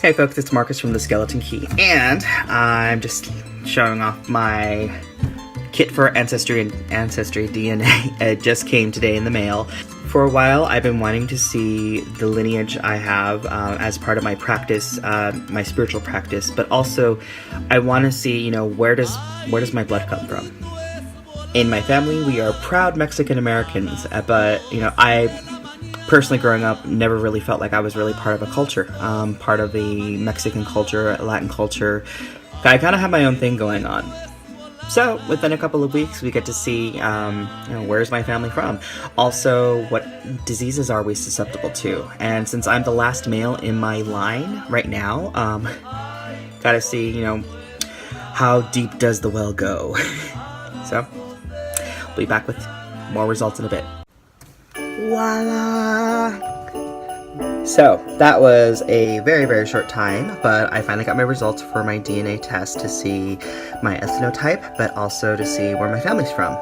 Hey folks, it's Marcus from The Skeleton Key, and I'm just showing off my kit for Ancestry and DNA. It just came today in the mail. For a while, I've been wanting to see the lineage I have as part of my practice, my spiritual practice, but also I want to see, where does my blood come from? In my family, we are proud Mexican Americans, but, I personally, growing up, never really felt like I was really part of a culture, part of a Mexican culture, Latin culture. I kind of have my own thing going on. So, within a couple of weeks, we get to see, where's my family from? Also, what diseases are we susceptible to? And since I'm the last male in my line right now, gotta see, how deep does the well go? So, we'll be back with more results in a bit. Voila! So, that was a very, very short time, but I finally got my results for my DNA test to see my ethnotype, but also to see where my family's from.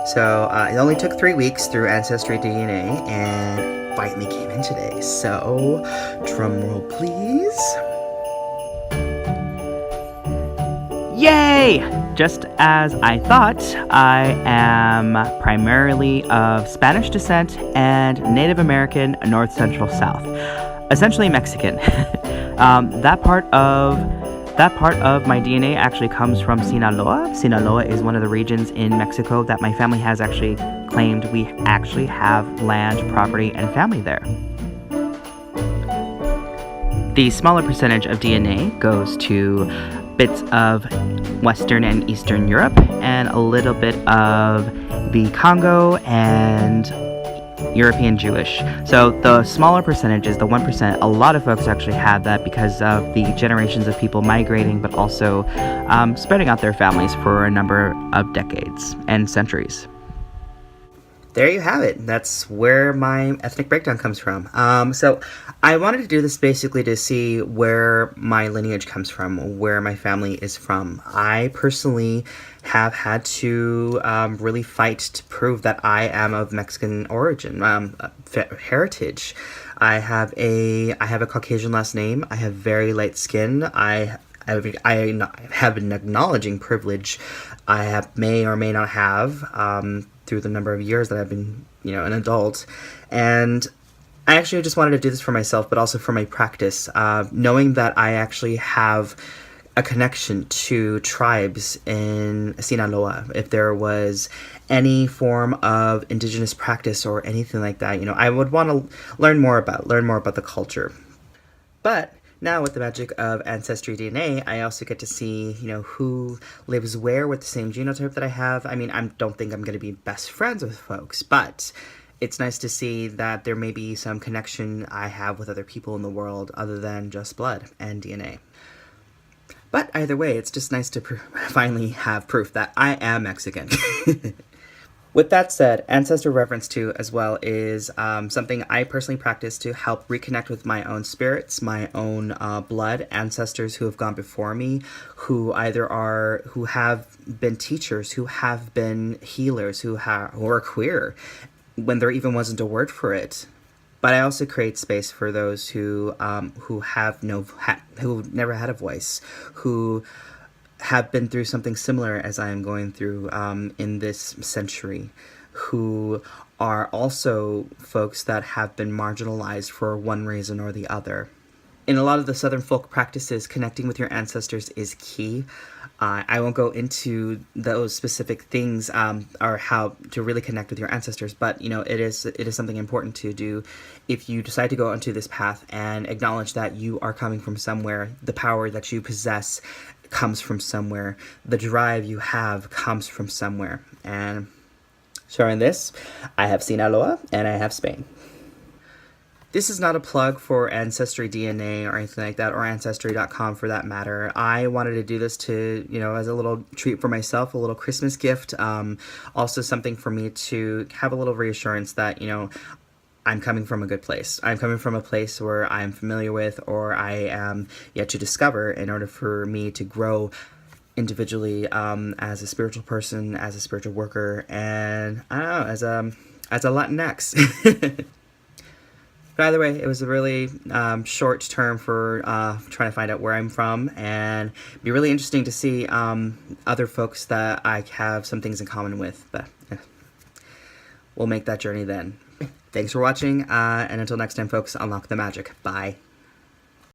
So, it only took 3 weeks through Ancestry DNA, and finally came in today. So, drum roll please. Yay! Just as I thought, I am primarily of Spanish descent and Native American North Central South, essentially Mexican. That part of my DNA actually comes from Sinaloa. Sinaloa is one of the regions in Mexico that my family has actually claimed we actually have land, property, and family there. The smaller percentage of DNA goes to bits of Western and Eastern Europe, and a little bit of the Congo and European Jewish. So the smaller percentages, the 1%, a lot of folks actually have that because of the generations of people migrating, but also spreading out their families for a number of decades and centuries. There you have it. That's where my ethnic breakdown comes from. So I wanted to do this basically to see where my lineage comes from, where my family is from. I personally have had to really fight to prove that I am of Mexican origin, heritage. I have a Caucasian last name. I have very light skin. I have an acknowledging privilege I may or may not have through the number of years that I've been, an adult. And I actually just wanted to do this for myself, but also for my practice, knowing that I actually have a connection to tribes in Sinaloa. If there was any form of indigenous practice or anything like that, I would want to learn more about the culture. But now, with the magic of Ancestry DNA, I also get to see, who lives where with the same genotype that I have. I mean, I don't think I'm going to be best friends with folks, but it's nice to see that there may be some connection I have with other people in the world other than just blood and DNA. But either way, it's just nice to finally have proof that I am Mexican. With that said, Ancestor Reverence 2 as well is something I personally practice to help reconnect with my own spirits, my own blood, ancestors who have gone before me, who have been teachers, who have been healers, who are queer, when there even wasn't a word for it. But I also create space for those who never had a voice, who have been through something similar as I am going through in this century, who are also folks that have been marginalized for one reason or the other. In a lot of the Southern folk practices, connecting with your ancestors is key. I won't go into those specific things or how to really connect with your ancestors, but it is something important to do if you decide to go onto this path and acknowledge that you are coming from somewhere. The power that you possess comes from somewhere. The drive you have comes from somewhere. And showing this, I have Sinaloa and I have Spain. This is not a plug for Ancestry DNA or anything like that, or Ancestry.com for that matter. I wanted to do this to, as a little treat for myself, a little Christmas gift. Also something for me to have a little reassurance that, I'm coming from a good place. I'm coming from a place where I'm familiar with or I am yet to discover in order for me to grow individually as a spiritual person, as a spiritual worker, and I don't know, as a Latinx. But either way, it was a really short term for trying to find out where I'm from, and it'd be really interesting to see other folks that I have some things in common with. But we'll make that journey then. Thanks for watching, and until next time, folks, unlock the magic. Bye.